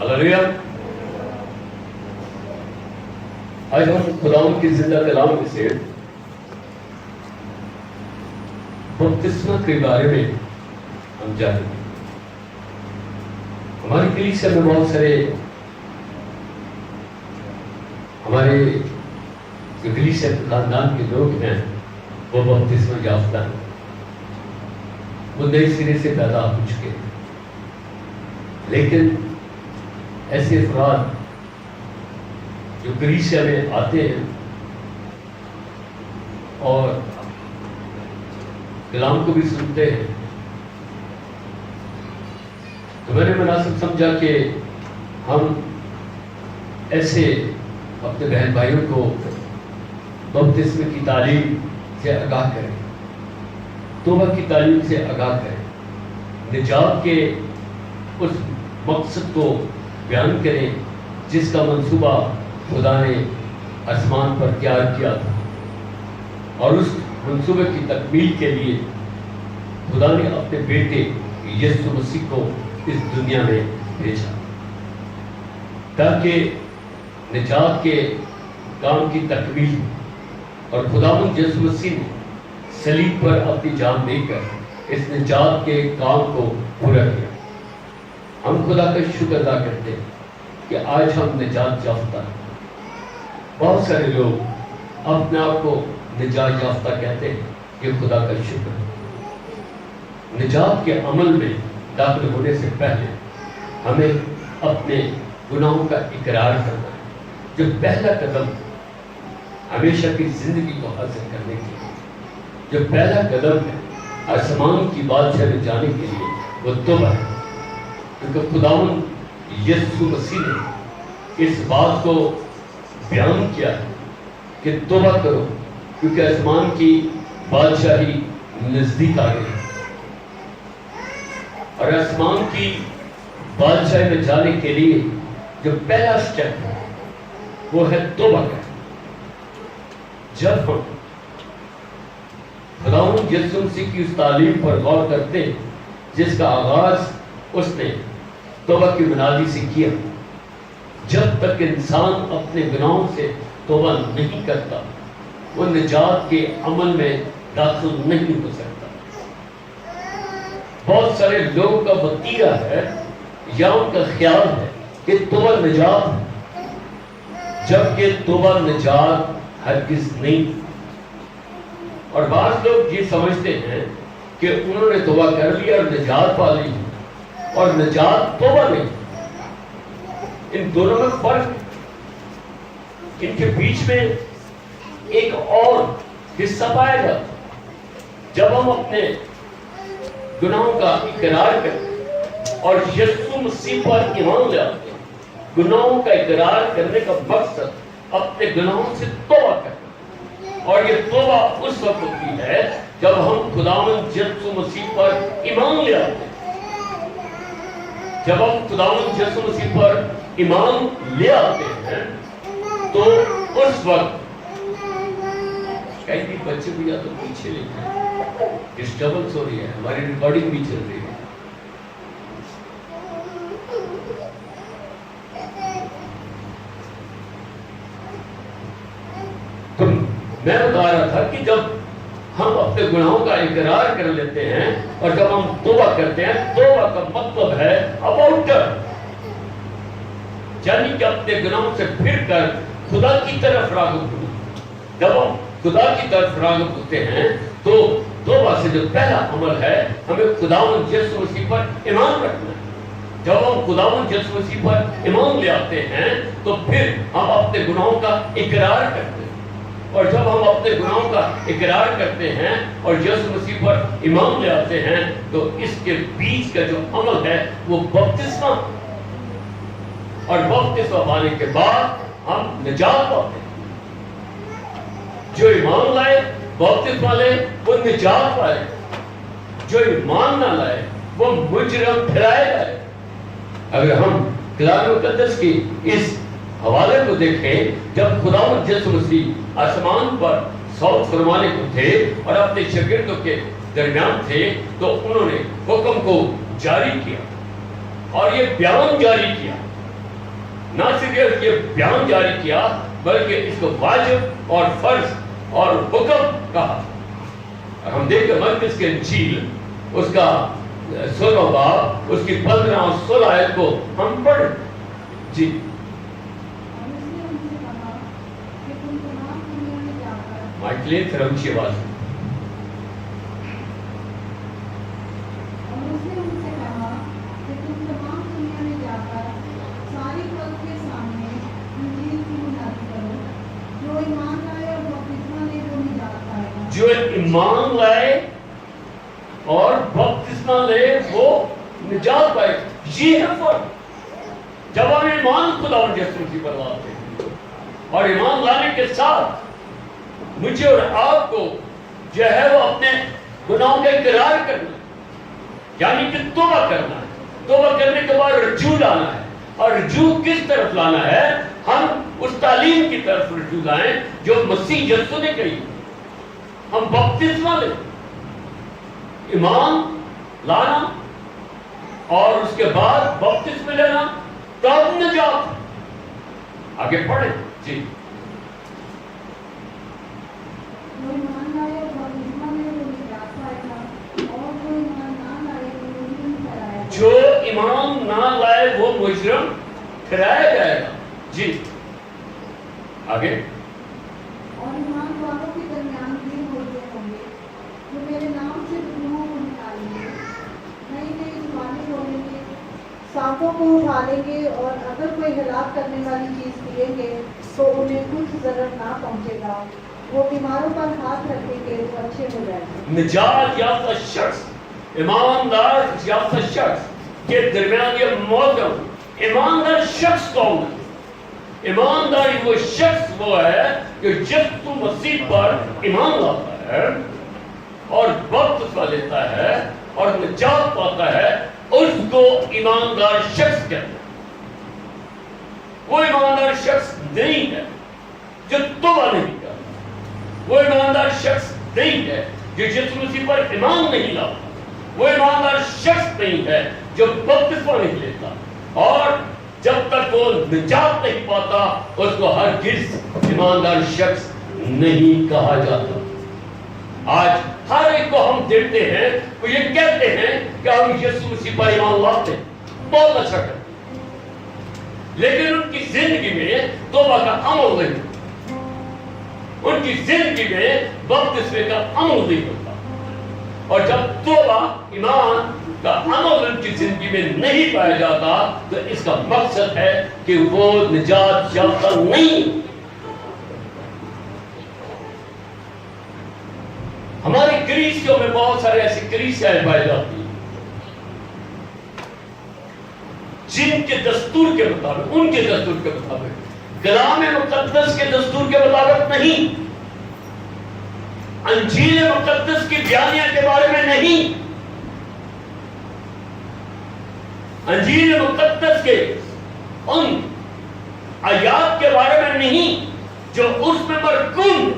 ہلیلویا۔ آج ہم خداوند کی زندہ کلام میں سے بپتسمہ کے بارے میں ہم جانیں گے۔ ہماری کلیسیا میں بہت سارے ہمارے جو کلیسیا کے خاندان کے لوگ ہیں وہ بپتسمہ یافتہ ہیں، وہ نئے سرے سے پیدا ہو چکے ہیں، لیکن ایسے افراد جو کلیسیا میں آتے ہیں اور کلام کو بھی سنتے ہیں، تو میں نے مناسب سمجھا کہ ہم ایسے اپنے بہن بھائیوں کو بپتسمے کی تعلیم سے آگاہ کریں، توبہ کی تعلیم سے آگاہ کریں، نجات کے اس مقصد کو بیان کریں جس کا منصوبہ خدا نے آسمان پر تیار کیا تھا، اور اس منصوبے کی تکمیل کے لیے خدا نے اپنے بیٹے یسوع مسیح کو اس دنیا میں بھیجا تاکہ نجات کے کام کی تکمیل ہو۔ اور خداوند یسوع مسیح نے صلیب پر اپنی جان دے کر اس نجات کے کام کو پورا کیا۔ ہم خدا کا شکر ادا کرتے ہیں کہ آج ہم نجات یافتہ ہیں۔ بہت سارے لوگ اپنے آپ کو نجات یافتہ کہتے ہیں، یہ خدا کا شکر ہے۔ نجات کے عمل میں داخل ہونے سے پہلے ہمیں اپنے گناہوں کا اقرار کرنا ہے، جو پہلا قدم ہمیشہ کی زندگی کو حاصل کرنے کے لیے، جو پہلا قدم ہے آسمان کی بادشاہ میں جانے کے لیے، وہ توبہ ہے۔ کیونکہ خداوند یسوع مسیح نے اس بات کو بیان کیا ہے کہ توبہ کرو کیونکہ آسمان کی بادشاہی نزدیک آ گئی ہے۔ اور آسمان کی بادشاہی میں جانے کے لیے جو پہلا سٹیپ ہے وہ ہے توبہ کرنا۔ جب ہم خداوند یسوع مسیح کی اس تعلیم پر غور کرتے ہیں جس کا آغاز اس نے توبہ کی بنیادی سے کیا، جب تک انسان اپنے گناہوں سے توبہ نہیں کرتا وہ نجات کے عمل میں داخل نہیں ہو سکتا۔ بہت سارے لوگوں کا وتیرہ ہے یا ان کا خیال ہے کہ توبہ نجات ہے، جبکہ توبہ نجات ہرگز نہیں۔ اور بعض لوگ یہ سمجھتے ہیں کہ انہوں نے توبہ کر لیا اور نجات پا لی، اور نجات توبہ نہیں۔ ان دونوں میں فرق ہے، ان کے بیچ میں ایک اور حصہ پایا جاتا ہے۔ جب ہم اپنے گناہوں کا اقرار کرتے ہیں اور یسوع مسیح پر ایمان لے آتے ہیں، گناہوں کا اقرار کرنے کا مقصد اپنے گناہوں سے توبہ کرنا، اور یہ توبہ اس وقت ہوتی ہے جب ہم خداوند یسوع مسیح پر ایمان لے آتے ہیں۔ جب ہم خداوند یسوع مسیح پر ایمان لے آتے ہیں تو اس وقت کئی بھی بچے بھی یا تو پیچھے لے جائیں، ڈسٹربنس ہو رہی ہے، ہماری ریکارڈنگ بھی چل رہی ہے۔ تو میں بتا رہا تھا کہ جب ہم اپنے گناہوں کا اقرار کر لیتے ہیں اور جب ہم توبہ کرتے ہیں، توبہ کا مطلب ہے اباؤٹ ٹرن، یعنی کہ اپنے گناہوں سے پھر کر خدا کی طرف راغب ہونا۔ جب ہم خدا کی طرف راغب ہوتے ہیں تو توبہ سے جو پہلا عمل ہے ہمیں خداوند یسوع مسیح پر ایمان رکھنا ہے۔ جب ہم خداوند یسوع مسیح پر ایمان لے آتے ہیں تو پھر ہم اپنے گناہوں کا اقرار کرتے ہیں، اور جب ہم اپنے گناہوں کا اقرار کرتے ہیں اور یسوع مسیح پر ایمان لے آتے ہیں تو اس کے بیچ کا جو عمل ہے وہ بپتسمہ، اور بپتسمہ پانے کے بعد ہم نجات پاتے ہیں۔ جو ایمان لائے بپتسمہ لے وہ نجات پائے، جو ایمان نہ لائے وہ مجرم ٹھہرائے جائے۔ اگر ہم کلام مقدس کی اس حوالے کو دیکھیں، جب خداوند یسوع مسیح آسمان پر صعود فرمانے کو تھے اور اپنے شاگردوں کے درمیان تھے تو انہوں نے حکم کو جاری کیا اور یہ بیان جاری کیا نہ صرف یہ بیان جاری کیا بلکہ اس کو واجب اور فرض اور حکم کہا. ہم دیکھیں مرکز کے انجیل اس کا 16 باب اس کی 15 اور 16 آیت کو ہم پڑھیں. جی مائک لیں پھر اونچی آواز. جو ایمان لائے اور بپتسمہ لے وہ نجات پائے. یہ ہے فرق. جب ہم ایمان خدا اور یسوع مسیح پر لاتے ہیں اور ایمان لانے کے ساتھ مجھے اور آپ کو جو ہے وہ اپنے گناہوں کا اقرار کرنا ہے, یعنی کہ توبہ کرنا ہے. توبہ کرنے کے بعد رجوع لانا ہے. اور رجوع کس طرف لانا ہے؟ ہم اس تعلیم کی طرف رجوع لائیں جو مسیح یسوع نے کہی. ہم بپتسمہ لیں, ایمان لانا اور اس کے بعد بپتسمہ لینا, تب نجات. آگے پڑھیں. جی جو ایمان نہ لائے وہ مجرم ٹھہرایا جائے گا. جی آگے. اور ایمان والوں کے درمیان بھی ہوتے ہوں گے جو میرے نام سے گناہوں کو نکالیں گے, نئی نئی زبانیں بولیں گے, سانپوں کو اٹھا لیں گے, اور اگر کوئی ہلاک کرنے والی چیز پئیں گے تو انہیں کچھ ضرر نہ پہنچے گا. وہ بیماروں پر ہاتھ رکھیں گے تو اچھے ہو جائیں گے. نجات یافتہ شخص, ایماندار یافتہ شخص کے درمیان یہ موضوع. ایماندار شخص کون ہے؟ ایمانداری وہ شخص وہ ہے کہ جب تو مسیح پر ایمان لاتا ہے اور بپتسمہ لیتا ہے اور نجات پاتا ہے, اس کو ایماندار شخص کہتے ہیں. وہ ایماندار شخص نہیں ہے جو توبہ نہیں کرتا. وہ ایماندار شخص نہیں ہے جو یسوع مسیح پر ایمان نہیں لاتا. وہ ایماندار شخص نہیں ہے جو بپتسمہ نہیں لیتا. اور جب تک وہ نجات نہیں پاتا اس کو ہرگز ایماندار شخص نہیں کہا جاتا. آج ہر ایک کو ہم دیکھتے ہیں وہ یہ کہتے ہیں کہ ہم یسوع مسیح پر ایمان لاتے ہیں, بہت اچھا کرتے ہیں, لیکن ان کی زندگی میں توبہ کا عمل نہیں, ان کی زندگی میں بپتسمے کا عمل نہیں ہوتا. اور جب توبہ ایمان کا عمل ان کی زندگی میں نہیں پایا جاتا تو اس کا مقصد ہے کہ وہ نجات یافتہ نہیں. ہماری کلیسیوں میں بہت سارے ایسی کلیسیاں پائی جاتی ہیں جن کے دستور کے مطابق, ان کے دستور کے مطابق, کلام مقدس کے دستور کے مطابق نہیں, انجیل مقدس کی بیانیہ کے بارے میں نہیں, انجیل مقدس کے ان آیات کے بارے میں نہیں جو اس میں مرکون,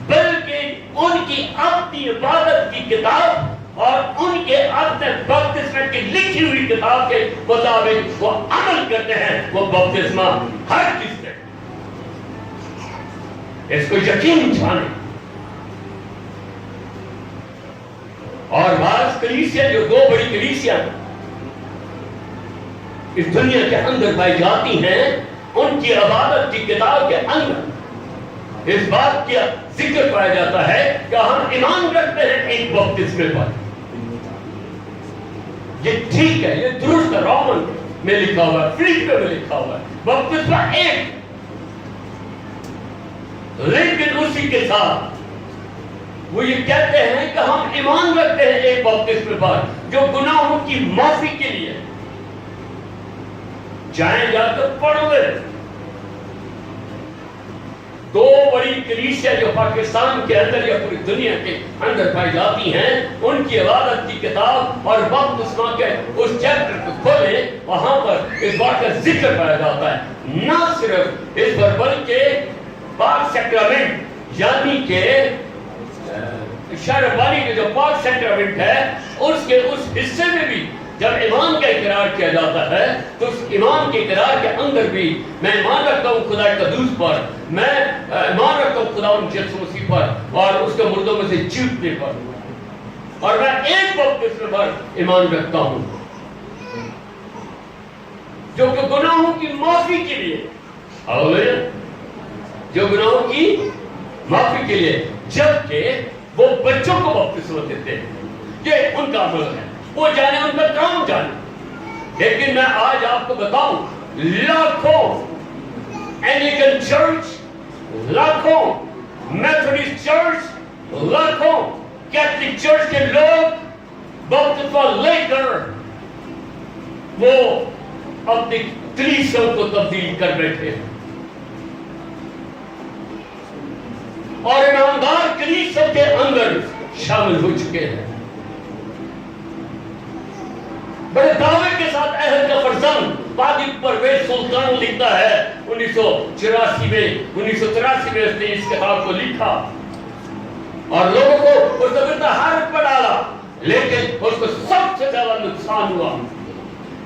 بلکہ ان کی اپنی عبادت کی کتاب اور ان کے اپنے بپتسمے کی لکھی ہوئی کتاب کے مطابق وہ عمل کرتے ہیں. وہ بپتسمہ ہر چیز سے اس کو یقین جانے. اور بعض کلیسیاں جو دو بڑی کلیسیاں اس دنیا کے اندر پائی جاتی ہیں, ان کی عبادت کی کتاب کے اندر اس بات کا ذکر پایا جاتا ہے کہ ہم ایمان رکھتے ہیں ایک بپتسمے پر. یہ ٹھیک ہے, یہ درست ہے, رومن میں لکھا ہوا ہے, فلپی میں لکھا ہوا ہے, بپتسمہ ایک, لیکن اسی کے ساتھ وہ یہ کہتے ہیں کہ ہم ایمان رکھتے ہیں ایک بپتسمے پر جو گناہوں کی معافی کے لیے. جائیں جا کر پڑھ لیں. دو بڑی کلیسیاں جو پاکستان کے اندر یا پوری دنیا کے اندر پائی جاتی ہیں, ان کی عبادت کی کتاب اور بپتسمہ کے اس چیپٹر کو کھولیں, وہاں پر اس بات کا ذکر پایا جاتا ہے. نہ صرف اس پر بلکہ پاک سیکرامنٹ یعنی کہ شربانی کے جو پاک سیکرامنٹ ہے اس کے اس حصے میں بھی جب ایمان کا اقرار کیا جاتا ہے تو اس ایمان کے اقرار کے اندر بھی میں ایمان رکھتا ہوں خدا قدوس پر، میں ایمان رکھتا ہوں خدا یسوع مسیح پر اور اس کے مردوں میں سے جیتنے پر، اور میں ایک بپتسمے پر ایمان رکھتا ہوں جو کہ گناہوں کی معافی کے لیے، ہاللیلویا، جو گناہوں کی معافی کے لیے، جبکہ وہ بچوں کو بپتسمہ دیتے ہیں، یہ ان کا عمل ہے، وہ جانے ان کا کام جانے۔ لیکن میں آج آپ کو بتاؤں، لاکھوں اینگلیکن چرچ، لاکھوں میتھوڈسٹ چرچ، لاکھوں کیتھولک چرچ کے لوگ بپتسمہ لے کر وہ اپنی کلیسیوں کو تبدیل کر بیٹھے اور ایماندار کلیسیوں کے اندر شامل ہو چکے ہیں۔ بڑے دعوے کے ساتھ عہد کا فرزند قاضی پرویز سلطان لکھتا ہے 1984 میں اس نے اس کتاب کو لکھا اور لوگوں کو اس نے حیرت میں ڈالا، لیکن اس کو سب سے زیادہ نقصان ہوا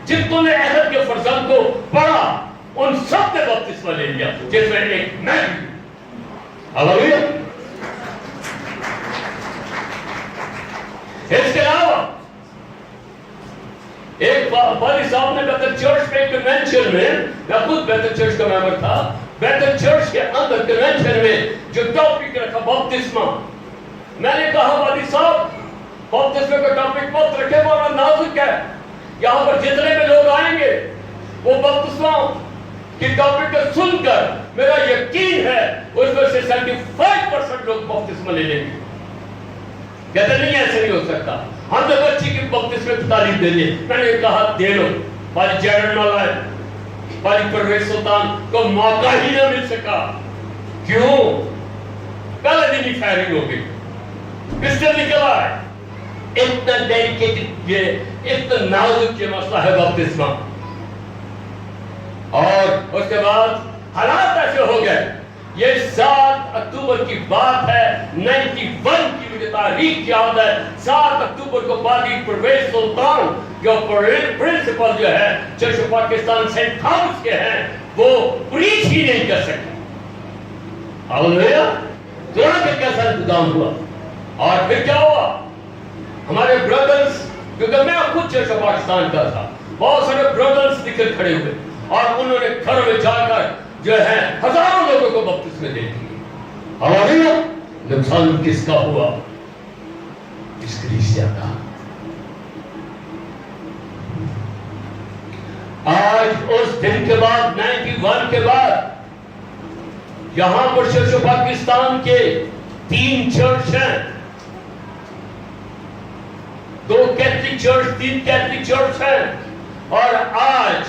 جتوں نے عہد کے فرزند کو پڑھا، ان سب نے بپتسمہ لے لیا، جس میں ایک میں بھی۔ ہاللیلویا۔ اس کے علاوہ ایک پادری صاحب نے بیتل چرچ میں کنونشن میں خود بیتل چرچ کا ممبر تھا، بیتل چرچ کے اندر کنونشن میں جو ٹاپک رکھا بپتسمہ، میں نے کہا پادری صاحب بپتسمہ کا ٹاپک مت رکھے، بڑا نازک ہے، یہاں پر جتنے بھی لوگ آئیں گے وہ بپتسمہ کی ٹاپک کو سن کر میرا یقین ہے اس میں سے 75% لوگ بپتسمہ لے لیں گے۔ کہتے نہیں ایسے نہیں ہو سکتا، ہم تو بچی کی بپتسمے کی تعلیم دے دیں۔ میں نے کہا دے لو، پادری جیرن نہ لائے، پادری پرویز سلطان کو موقع ہی نہ مل سکا، کیوں؟ پہلے دن ہی فائرنگ ہو گئی، پسٹل نکلا ہے۔ اتنا ڈیڈیکیٹڈ، یہ اتنا نازک یہ مسئلہ ہے بپتسمہ، اور اس کے بعد حالات ایسے ہو گئے۔ یہ 7 اکتوبر کی بات ہے، 91 کی مجھے تاریخ یاد ہے۔ 7 اکتوبر کو پادری پرویز سلطان جو پرنسپل جو ہے church of Pakistan saint Thomas کے ہیں، وہ پریچ ہی نہیں کر سکے۔ ہاللیلویا۔ قرآن کا کیسا انتظام ہوا، اور پھر کیا ہوا؟ ہمارے برادرز، کیونکہ میں خود چرچ آف پاکستان کا تھا، بہت سارے برادرز نکل کھڑے ہوئے اور انہوں نے گھر میں جا کر جو ہے ہزاروں لوگوں کو بپتسمے دے دیے۔ ہاللیلویا۔ نقصان کس کا ہوا؟ اس کلیسیا کا۔ آج اس دن کے بعد 91 کے بعد یہاں پر چرچ آف پاکستان کے 3 چرچ ہیں، 2 کیتھولک چرچ، 3 کیتھولک چرچ ہیں، اور آج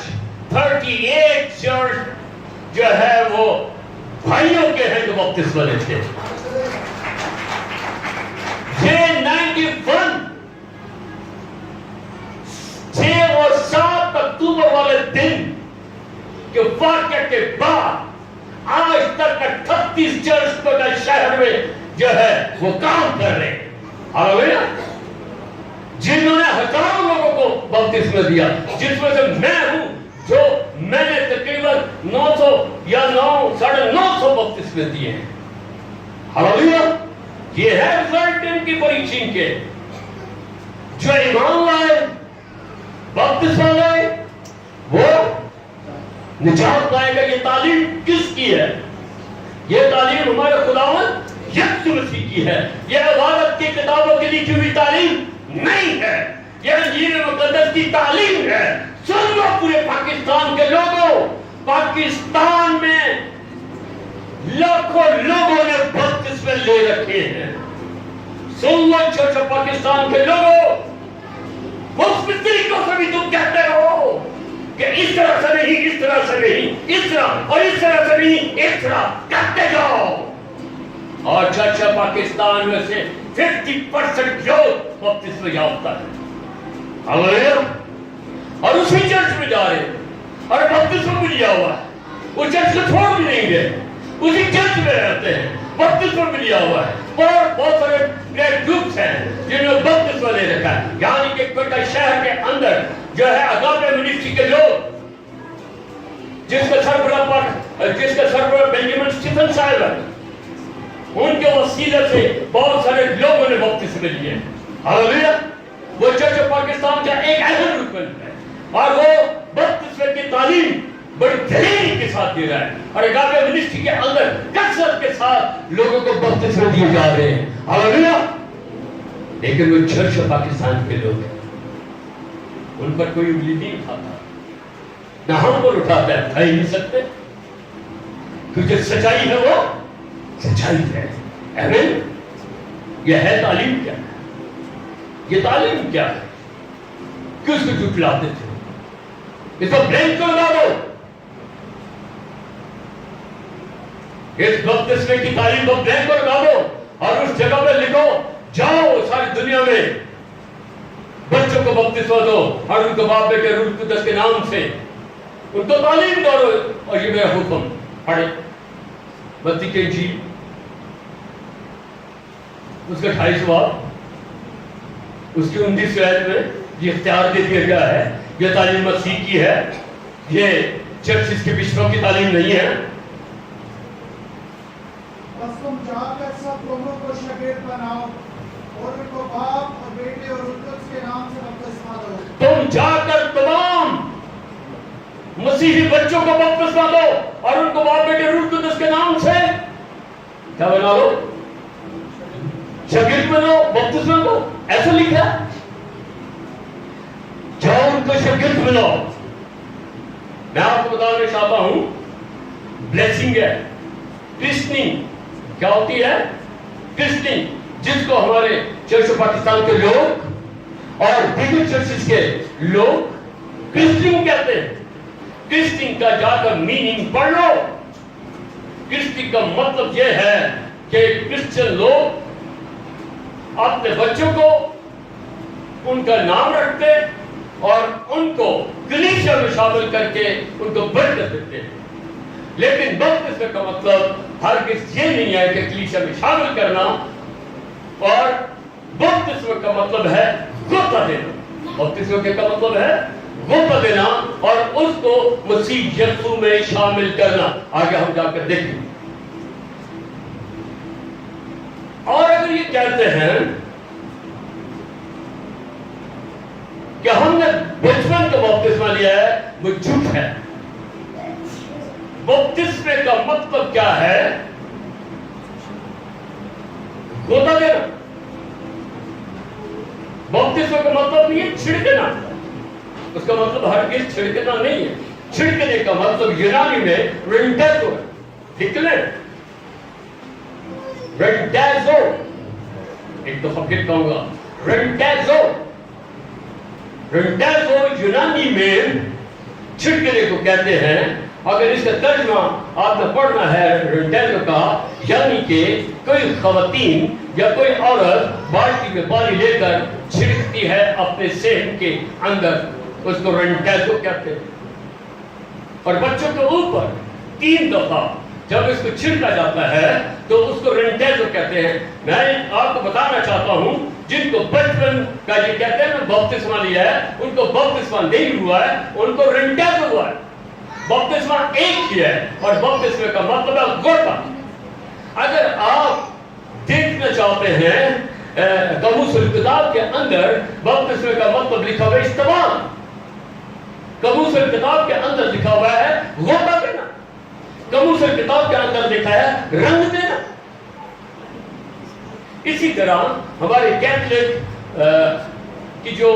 38 چرچ جو ہے وہ بھائیوں کے ہیں جو بپتسمہ لیتے ہیں۔ یہ 91 6 اور 7 اکتوبر والے دن کے واقعے کے بعد آج تک 38 چرچ کو شہر میں جو ہے وہ کام کر رہے ہیں۔ ہاللیلویا۔ جنہوں نے ہزاروں لوگوں کو بپتسمہ دیا، جس میں سے میں ہوں، جو میں نے تقریباً 900 یا 950 بپتسمے دیے ہیں۔ ہاللیلویا۔ یہ ہے رزلٹ ان کی پریچنگ کے، جو ایمان لائے، بپتسمہ لائے، وہ نجات پائے گا۔ یہ تعلیم کس کی ہے؟ یہ تعلیم ہمارے خداوند یسوع مسیح کی ہے۔ یہ عبادت کی کتابوں کی لکھی ہوئی تعلیم نہیں ہے، یہ انجیل مقدس کی تعلیم ہے۔ سن لو پورے پاکستان کے لوگوں، پاکستان میں لاکھوں لوگوں نے بپتسمے لے رکھے ہیں۔ سن لو چرچ آف پاکستان کے لوگوں، مختلف طریقوں سے بھی تم کہتے ہو کہ اس طرح سے نہیں، اس طرح سے نہیں، اس طرح اور اس طرح سے نہیں، اس طرح کہتے جاؤ، اور چرچ آف پاکستان میں سے 50% لوگ بپتسمہ یافتہ ہیں۔ ہاللیلویا۔ اور اسی چرچ میں جا رہے ہیں اور بپتسمہ بھی لیا ہوا ہے، اس چرچ کو چھوڑ بھی نہیں گئے، اسی چرچ میں رہتے ہیں، بپتسمہ بھی لیا ہوا ہے، اور بہت سارے گروپس ہیں جنہوں نے بپتسمہ لے رکھا ہے. یعنی کہ کوئٹہ شہر کے اندر جو ہے اگاپے منسٹری کے لوگ جس کا سربراہ بینجامن اسٹیفن صاحب ہے, ان کے وسیلے سے بہت سارے لوگوں نے بپتسمہ لیے. ہاللیلویہ. وہ چرچ آف پاکستان کا ایک اہم رکن ہے اور وہ بپتسمے کی تعلیم بڑی دلیری کے ساتھ دے رہا ہے اور اگاپے منسٹری کے اندر کثرت کے ساتھ لوگوں کو بپتسمے دیے جا رہے ہیں. ہاللیلویہ. لیکن وہ چرچ آف پاکستان کے لوگ ہیں, ان پر کوئی انگلی نہیں اٹھاتا, نہ ہم پر اٹھاتا ہے, اٹھا ہی نہیں سکتے, کیونکہ سچائی ہے, وہ سچائی ہے. آمین. یہ ہے تعلیم کیا ہے؟ یہ تعلیم کیا ہے؟ کیوں اس کو جھٹلاتے تھے؟ اس کو بلینک کو لگا دو. اس بپتسمے کی تعلیم کو بلینک کو لگا دو اور اس جگہ پہ لکھو, جاؤ ساری دنیا میں بچوں کو بپتسمہ دو اور ان کو باپ بیٹے روح القدس کے نام سے ان کو تعلیم دو. اور یہ میرا حکم پڑھے متی کی انجیل اس کا 28واں باب اس کی 19ویں آیت میں یہ اختیار دے دیا گیا ہے. یہ تعلیم مسیح کی ہے, یہ چرچز کے بشپوں کی تعلیم نہیں ہے. بس تم جا کر سب لوگوں کو شاگرد بناؤ اور ان کو باپ اور بیٹے اور روح القدس کے نام سے بپتسمہ دو. تم جا کر تمام مسیحی بچوں کو بپتسمہ دو اور ان کو باپ بیٹے روح القدس کے نام سے کیا بنا لو؟ شاگرد بنو, بپتسمہ دو. ایسا لکھا ہے. جاؤ ان کو شاگرد بناؤ. میں آپ کو بتانا چاہتا ہوں بلیسنگ ہے, کرسٹنگ کیا ہوتی ہے؟ کرسٹنگ, جس کو ہمارے چرچ آف پاکستان کے لوگ اور دیگر چرچز کے لوگ کرسٹنگ کہتے ہیں. کرسٹنگ کا جا کر میننگ پڑھ لو. کرسٹنگ کا مطلب یہ ہے کہ کرسچن لوگ اپنے بچوں کو ان کا نام رکھتے اور ان کو کلیسیا میں شامل کر کے ان کو برکت دیتے ہیں. لیکن بپتسمے کا مطلب ہرگز یہ نہیں ہے کہ کلیسیا میں شامل کرنا, اور بپتسمے کا مطلب ہے غوطہ دینا. بپتسمے کا مطلب ہے غوطہ دینا اور اس کو مسیح یسوع میں شامل کرنا. آگے ہم جا کر دیکھیں. اور اگر یہ کہتے ہیں کہ ہم نے بچپن کا بپتسمہ لیا ہے, وہ جھوٹ ہے. بپتسمے کا مطلب کیا ہے؟ غوطہ دینا. بپتسمے کا مطلب نہیں ہے چھڑکنا. اس کا مطلب ہرگز چھڑکنا نہیں ہے. چھڑکنے کا مطلب یونانی میں رنٹیزو ہے. لکھ لیں, رنٹیزو. ایک دفعہ پھر کہوں گا, رنٹیزو. رنٹیزو یونانی میں چھڑکنے کو کہتے ہیں. اگر اس کا ترجمہ آپ نے پڑھنا ہے رنٹیزو کا, یعنی کہ کوئی خواتین یا کوئی عورت بالٹی میں پانی لے کر چھڑکتی ہے اپنے صحن کے اندر, اس کو رنٹیزو کہتے ہیں. اور بچوں کے اوپر 3 دفعہ جب اس کو چھڑکا جاتا ہے تو اس کو رنٹیزو کہتے ہیں. میں آپ کو بتانا چاہتا ہوں جن کو بچپن کا یہ کہتے ہیں بپتسمہ لیا ہے, ان کو بپتسمہ نہیں ہوا ہے, ان کو رنٹیزو ہوا ہے. بپتسمہ ایک ہی ہے اور بپتسمے کا مطلب ہے غوطہ. اگر آپ دیکھنا چاہتے ہیں قاموس الکتاب کے اندر بپتسمے کا مطلب لکھا ہوا ہے استعمال. قاموس الکتاب کے اندر لکھا ہوا ہے غوطہ دینا. قاموس الکتاب کے اندر لکھا ہے رنگ دینا. اسی طرح ہمارے کیتھولک کی جو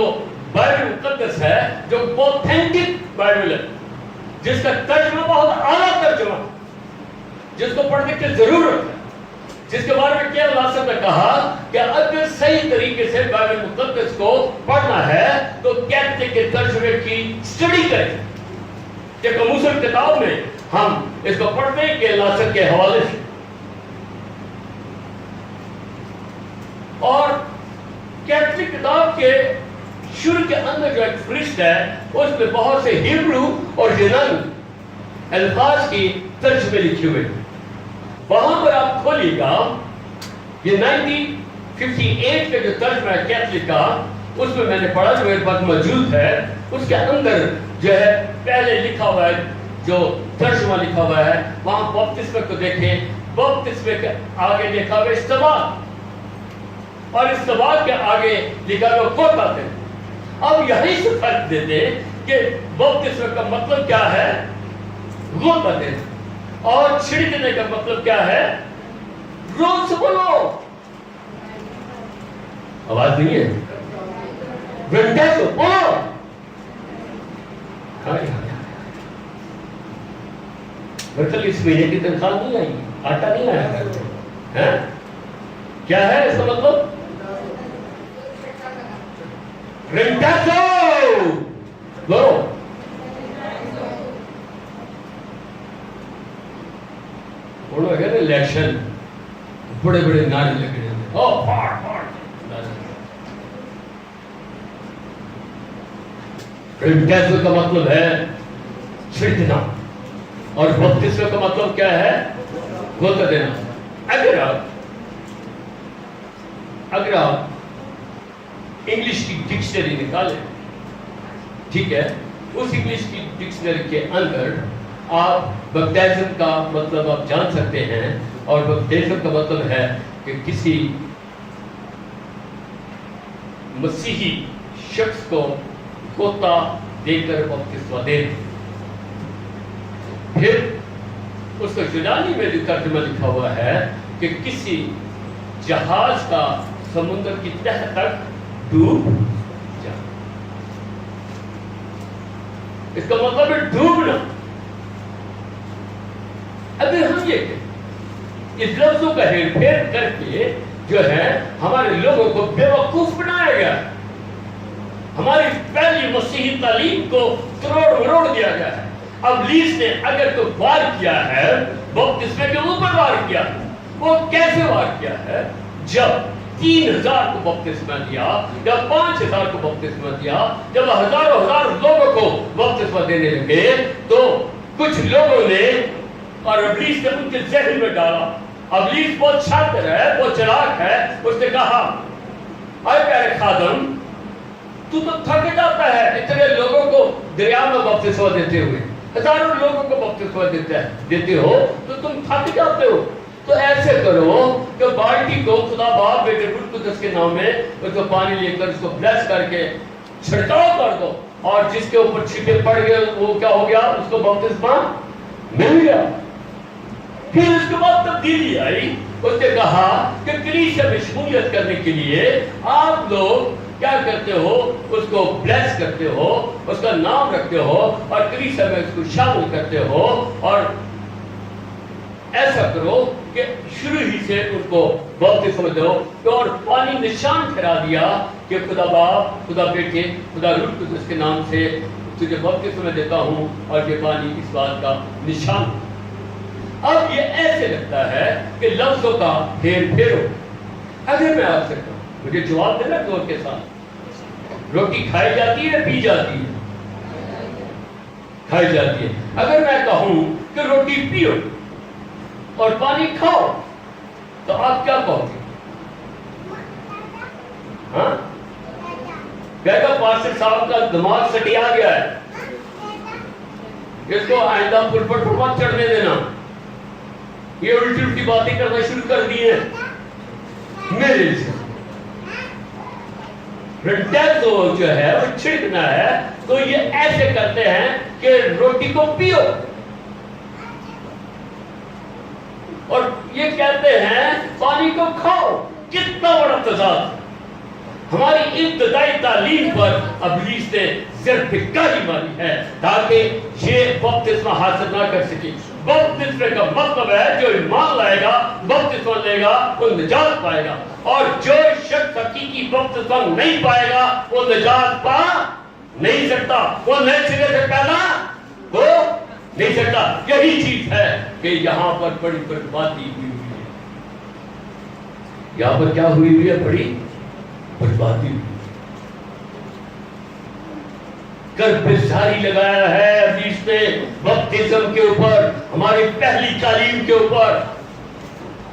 بائبل مقدس ہے, جو اوتھینٹک بائبل ہے, جس کا ترجمہ بہت اعلیٰ ترجمہ, جس کو پڑھنے کی ضرورت ہے, جس کے بارے میں کیا اللہ صاحب نے کہا کہ اگر صحیح طریقے سے بائبل مقدس کو پڑھنا ہے تو کیتھولک کے ترجمے کی اسٹڈی کریں. کہ قاموس الکتاب میں ہم اس کو پڑھتے ہیں کہ اللہ صاحب کے حوالے سے. اور کیتھولک کتاب کے شروع کے اندر جو ایک فہرست ہے اس میں بہت سے ہیبرو اور یونانی الفاظ کی ترجمے لکھے ہوئے. وہاں پر آپ کھولیے گا یہ 1958 کا جو ترجمہ ہے کیتھولک کا، اس میں میں نے پڑھا جو میرے پاس موجود ہے، اس کے اندر جو ہے پہلے لکھا ہوا ہے، جو ترجمہ لکھا ہوا ہے وہاں بپتسمہ کو دیکھیں، بپتسمہ کے آگے لکھا ہوا ہے استباق، اور استباق کے آگے لکھا ہوا کوتاتے۔ اب یہیں سے فرق دیتے ہیں کہ بپتسمہ کا مطلب کیا ہے، غوطہ دینا، اور چھڑکنے کا مطلب کیا ہے، روز سے بولو، آواز نہیں ہے، گھنٹے سے بولو، کل اس مہینے کی تنخواہ نہیں آئی، آٹا نہیں آیا، کیا ہے اس کا مطلب، رنٹاسو بولو، بولو ہے نا الیکشن، بڑے بڑے نعرے لگے ہیں، او پھاڑ پھاڑ، رنٹاسو کا مطلب ہے چھڑکنا، اور بپتسمہ کا مطلب کیا ہے، غوطہ دینا۔ اگر آپ انگلش کی ڈکشنری نکالیں، ٹھیک ہے، اس انگلش کی ڈکشنری کے اندر آپ بپتزم کا مطلب آپ جان سکتے ہیں، اور بپتزم کا مطلب ہے کہ کسی مسیحی شخص کو غوطہ دے کر بپتسمہ دینا۔ پھر اس کو یونانی میں جو ترجمہ لکھا ہوا ہے کہ کسی جہاز کا سمندر کی تہ تک ڈوب جانا، اس کا مطلب ہے ڈوبنا۔ اگر ہم یہ کہ اس لفظوں کا ہیر پھیر کر کے جو ہے ہمارے لوگوں کو بے وقوف بنایا گیا، ہماری پہلی مسیحی تعلیم کو تروڑ مروڑ دیا گیا ہے۔ ابلیس نے اگر تو وار کیا ہے بپتسمہ کے اوپر وار کیا، وہ کیسے وار کیا ہے، جب 3000 کو بپتسمہ دیا، جب 5000 کو بپتسمہ دیا، جب ہزاروں لوگوں کو بپتسمہ دینے لگے، تو کچھ لوگوں نے، اور ابلیس نے ان کے ذہن میں ڈالا، ابلیس بہت شاطر ہے، بہت چلاک ہے، اس نے کہا اے پیارے خادم، تو تھک جاتا ہے اتنے لوگوں کو دریا میں بپتسمہ دیتے ہوئے، ہزاروں لوگوں کو بپتسمہ دیتے ہو تو تم تھک جاتے ہو، تو ایسے کرو کہ بالٹی کو خدا باپ بیٹے روح القدس کے نام میں اس کو پانی لے کر اس کو بلیس کر کے چھڑکاؤ کر دو، اور جس کے اوپر چھینٹے پڑ گئے وہ کیا ہو گیا، اس کو بپتسمہ مل گیا۔ پھر اس کے بعد تبدیلی آئی، اس نے کہا کہ کلیسیا میں شمولیت کرنے کے لیے آپ لوگ کیا کرتے ہو، اس کو بلیس کرتے ہو، اس کا نام رکھتے ہو، اور کلیسیا میں اس کو شامل کرتے ہو، اور ایسا کرو کہ شروع ہی سے ان کو بپتسمہ دو، اور پانی نشان ٹھہرا دیا کہ خدا باپ، خدا بیٹے، خدا روح القدس کے نام سے تجھے بپتسمہ دیتا ہوں، اور یہ پانی اس بات کا نشان۔ اب یہ ایسے لگتا ہے کہ لفظوں کا پھیر پھیرو۔ اگر میں آپ سے کہوں، مجھے جواب دینا غور کے ساتھ، روٹی کھائی جاتی ہے پی جاتی ہے، کھائی جاتی ہے۔ اگر میں کہوں کہ روٹی پیو اور پانی کھاؤ تو آپ کیا کہو گے؟ ہاں، کہے گا پارسل صاحب کا دماغ سٹیا گیا ہے، اس کو آئندہ پل پر مت چڑھنے دینا، یہ الٹی الٹی باتیں کرنا شروع کر دی ہیں میرے سے۔ رنٹاسو جو ہے وہ چھڑکنا ہے، تو یہ ایسے کرتے ہیں کہ روٹی کو پیو، اور یہ کہتے ہیں پانی کو کھاؤ۔ کتنا بڑا تضاد! ہماری ابتدائی تعلیم پر ابلیس نے صرف پھٹکاری ماری ہے تاکہ یہ بپتسمہ حاصل نہ کر سکے۔ بپتسمہ کا مطلب ہے جو ایمان لائے گا، بپتسمہ لے گا، وہ نجات پائے گا، اور جو شخص حقیقی بپتسمہ نہیں پائے گا وہ نجات پا نہیں سکتا، وہ نئے سرے سے پیدا ہو نہیں سکتا۔ یہی چیز ہے کہ یہاں پر بڑی بربادی ہوئی ہے، یہاں پر کیا ہوئی ہے، بڑی بربادی، کربزاری لگایا ہے ابلیس نے بپتسم کے اوپر، ہماری پہلی تعلیم کے اوپر۔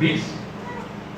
20।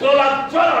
16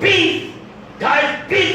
20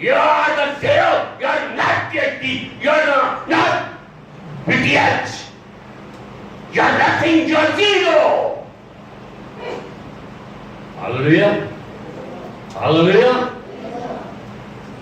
you are the zero, you are not PhD, you are not BTH, you are nothing, you are zero. Hallelujah, hallelujah.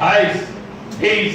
28-20